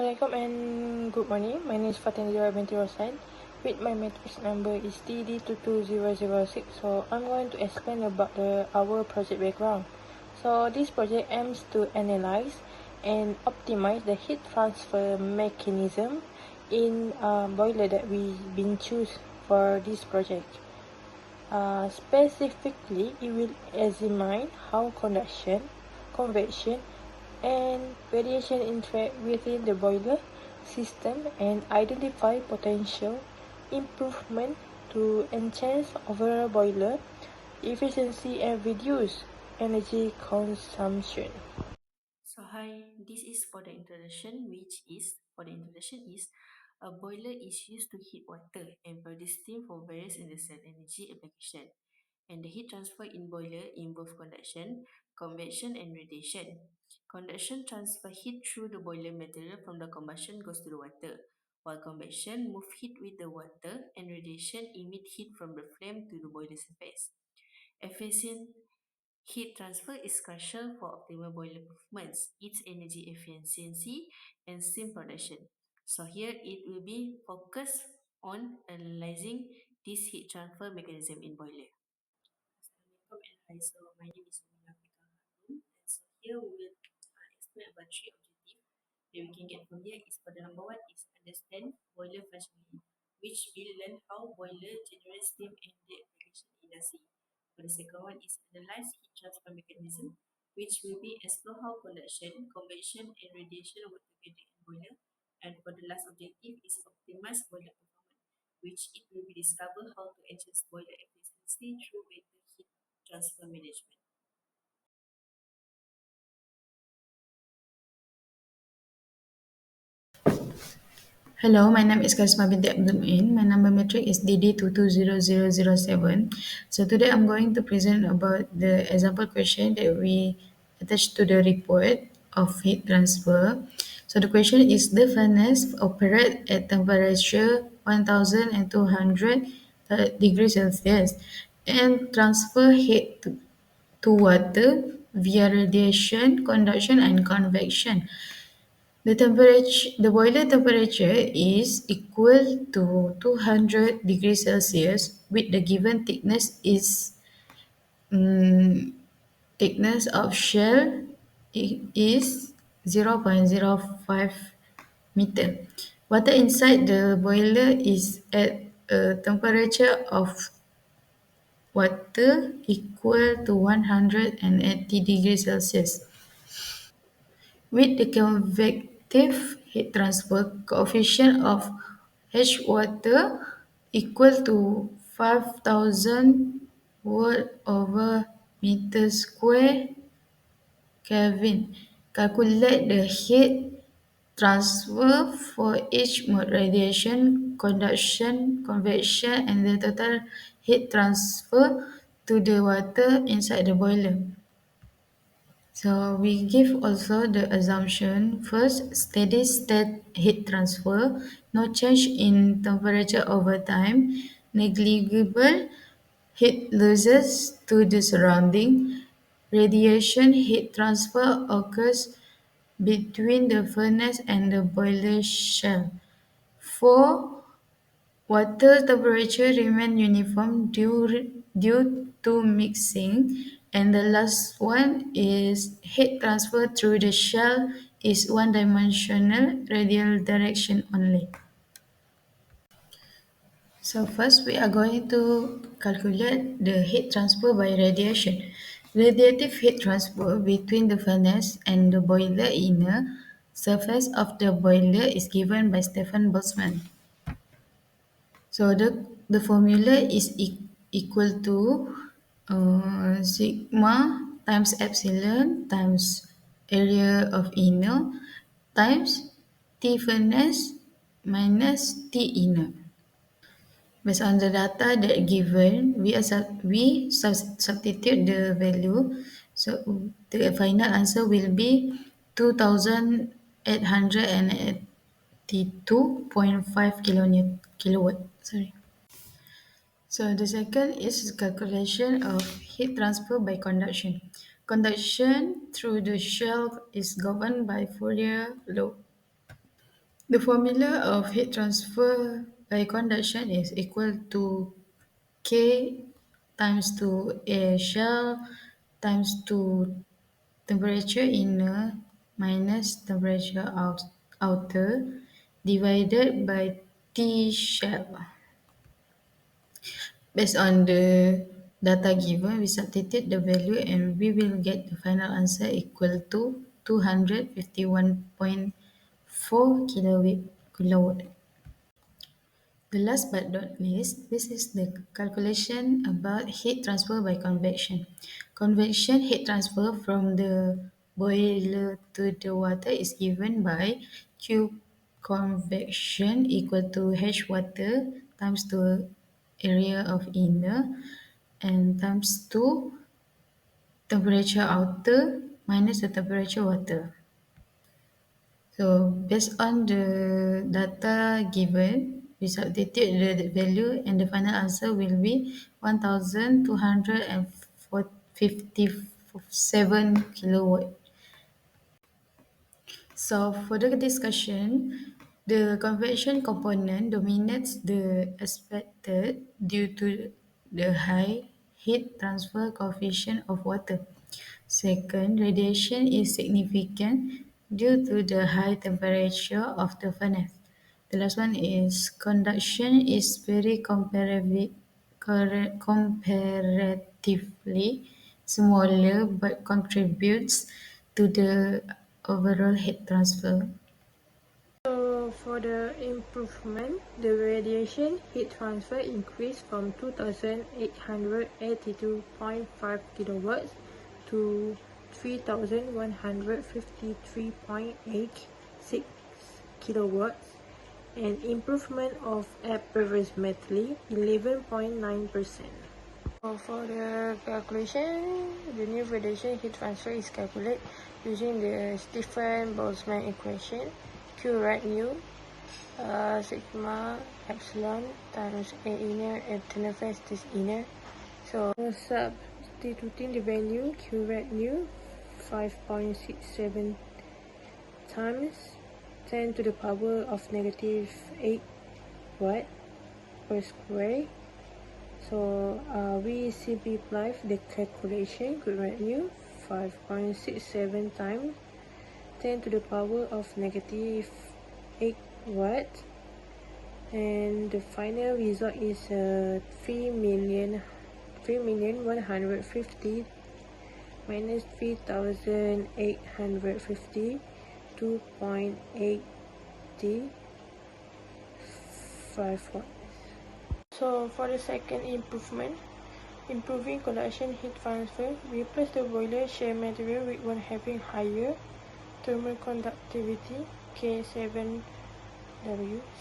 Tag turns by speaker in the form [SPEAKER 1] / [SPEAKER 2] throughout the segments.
[SPEAKER 1] Assalamualaikum and good morning. My name is Fatin binti Rosan. With my matrix number is TD22006. So I'm going to explain about our project background. So this project aims to analyze and optimize the heat transfer mechanism in a boiler that we've been choose for this project. Specifically, it will examine how conduction, convection, and radiation interact within the boiler system and identify potential improvement to enhance overall boiler efficiency and reduce energy consumption.
[SPEAKER 2] So hi, this is for the introduction, which is a boiler is used to heat water and produce steam for various industrial energy application. And the heat transfer in boiler involve conduction, convection and radiation. Conduction transfer heat through the boiler material from the combustion goes to the water, while convection move heat with the water and radiation emit heat from the flame to the boiler surface. Efficient heat transfer is crucial for optimal boiler performance, its energy efficiency, and steam production. So here it will be focused on analyzing this heat transfer mechanism in boiler. Assalamualaikum and hi, so my name is Umina Fika Khatun, and so here we will explain about three objectives that we can get from here is for the number one is understand boiler functioning, which will learn how boiler generates steam and the application industry. For the second one is analyze heat transfer mechanism, which will be explore how conduction, convection, and radiation work together in boiler. And for the last objective is optimize boiler performance, which it will be discover how to enhance boiler efficiency through better heat transfer management.
[SPEAKER 3] Hello, my name is Karisma binti Abdul Muin. My number metric is DD220007. So today I'm going to present about the example question that we attached to the report of heat transfer. So the question is the furnace operate at temperature 1200 degrees Celsius and transfer heat to water via radiation, conduction and convection. The boiler temperature is equal to 200 degrees Celsius with the given thickness is mm, thickness of shell is 0.05 meter. Water inside the boiler is at a temperature of water equal to 180 degrees Celsius. With the convective heat transfer coefficient of H water equal to 5000 watt over meter square Kelvin. Calculate the heat transfer for each mode radiation, conduction, convection and the total heat transfer to the water inside the boiler. So we give also the assumption first steady state heat transfer, no change in temperature over time, negligible heat losses to the surrounding, radiation heat transfer occurs between the furnace and the boiler shell. 4. Water temperature remain uniform due to mixing. And the last one is heat transfer through the shell is one-dimensional radial direction only. So first we are going to calculate the heat transfer by radiation. Radiative heat transfer between the furnace and the boiler inner surface of the boiler is given by Stefan Boltzmann. So the formula is equal to sigma times epsilon times area of inner times T furnace minus T inner. Based on the data that given, we substitute the value. So the final answer will be 2882.5 kilowatt. Sorry. So the second is calculation of heat transfer by conduction. Conduction through the shell is governed by Fourier law. The formula of heat transfer by conduction is equal to K times 2 air shell times 2 temperature inner minus temperature outer divided by T shell. Based on the data given, we substitute the value and we will get the final answer equal to 251.4 kilowatt. The last but not least, this is the calculation about heat transfer by convection. Convection heat transfer from the boiler to the water is given by Q convection equal to H water times the area of inner and times 2 temperature outer minus the temperature water. So based on the data given, we substitute the value and the final answer will be 1257 kilowatt. So for the discussion, the convection component dominates the expected due to the high heat transfer coefficient of water. Second, radiation is significant due to the high temperature of the furnace. The last one is conduction is very comparatively smaller but contributes to the overall heat transfer.
[SPEAKER 1] So for the improvement, the radiation heat transfer increased from 2,882.5 kilowatts to 3,153.86 kilowatts, an improvement of approximately 11.9%. So for the calculation, the new radiation heat transfer is calculated using the Stephen-Boltzmann equation. Q right nu sigma epsilon times A inner and manifest this inner. So substituting the value Q right nu 5.67 times 10 to the power of negative 8 watt per square. So we simplify the calculation. Q right nu 5.67 times 10 to the power of negative 8 watt, and the final result is 3,150,000 minus 3,850 2.85 watts. So for the second improvement, improving conduction heat transfer, replace the boiler shell material with one having higher thermal conductivity K7W,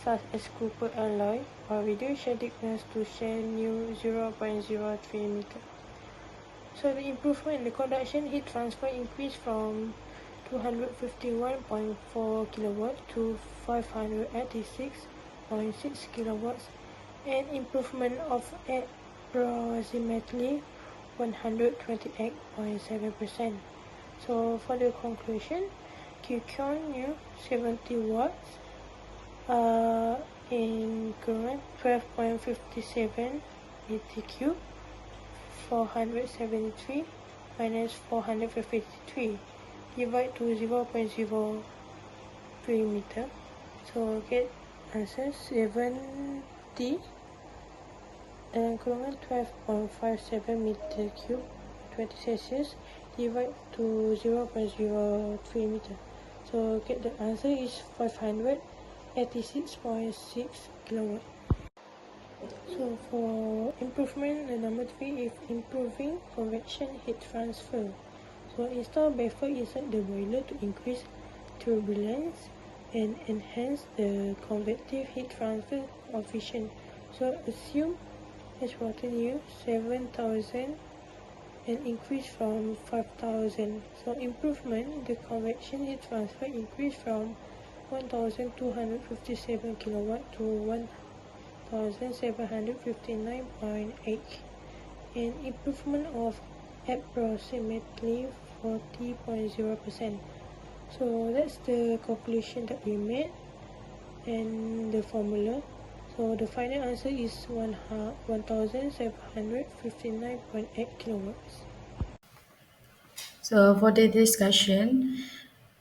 [SPEAKER 1] such as copper alloy, or reduce shell thickness to shell new 0.03 meter. So the improvement in the conduction heat transfer increased from 251.4 kilowatt to 586.6 kilowatts, an improvement of approximately 128.7%. So for the conclusion, QCon 70 watts in current 12.57 meter cube, 473 minus 453 divide to 0.03 meter. So get answer 70 dalam kurungan 12.57 meter cube 20 Celsius divide to 0.03 meter. So get the answer is 586.6 kilowatt. So for improvement, the number 3 is improving convection heat transfer. So install baffle inside the boiler to increase turbulence and enhance the convective heat transfer coefficient. So assume H water new 7,000 and increase from 5,000. So improvement, the convection heat transfer increased from 1,257 kilowatt to 1,759.8, an improvement of approximately 40.0%. So that's the calculation that we made. and the formula. So the final answer is 1759.8 kilowatts.
[SPEAKER 3] So for the discussion,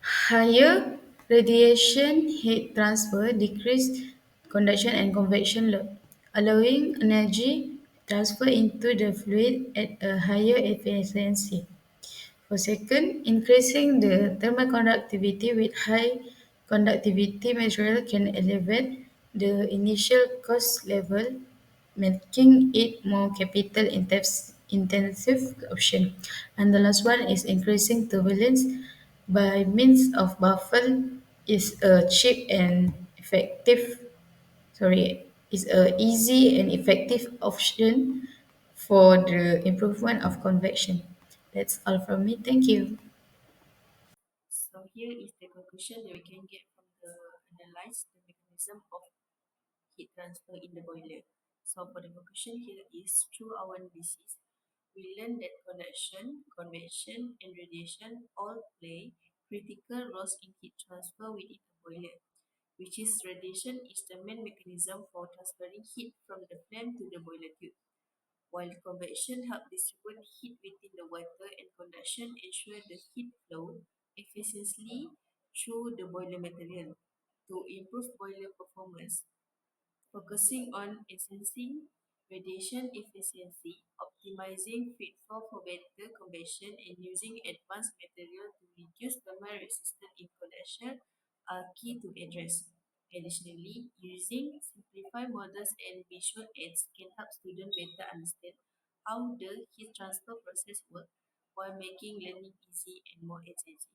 [SPEAKER 3] higher radiation heat transfer decrease conduction and convection load, allowing energy transfer into the fluid at a higher efficiency. For second, increasing the thermal conductivity with high conductivity material can elevate the initial cost level, making it more capital intensive option. And the last one is increasing turbulence by means of baffle is a cheap and effective sorry is a easy and effective option for the improvement of convection. That's all from me. Thank you.
[SPEAKER 2] So here is the conclusion that we can get from the analyze the mechanism of heat transfer in the boiler. So for the conclusion here is through our analysis, we learned that conduction, convection, and radiation all play critical roles in heat transfer within the boiler, which is radiation is the main mechanism for transferring heat from the flame to the boiler tube, while convection helps distribute heat within the water and conduction ensure the heat flow efficiently through the boiler material. To improve boiler performance, focusing on enhancing radiation efficiency, optimizing feed flow for better convection, and using advanced material to reduce thermal resistance in conduction are key to address. Additionally, using simplified models and visual aids can help students better understand how the heat transfer process works while making learning easy and more engaging.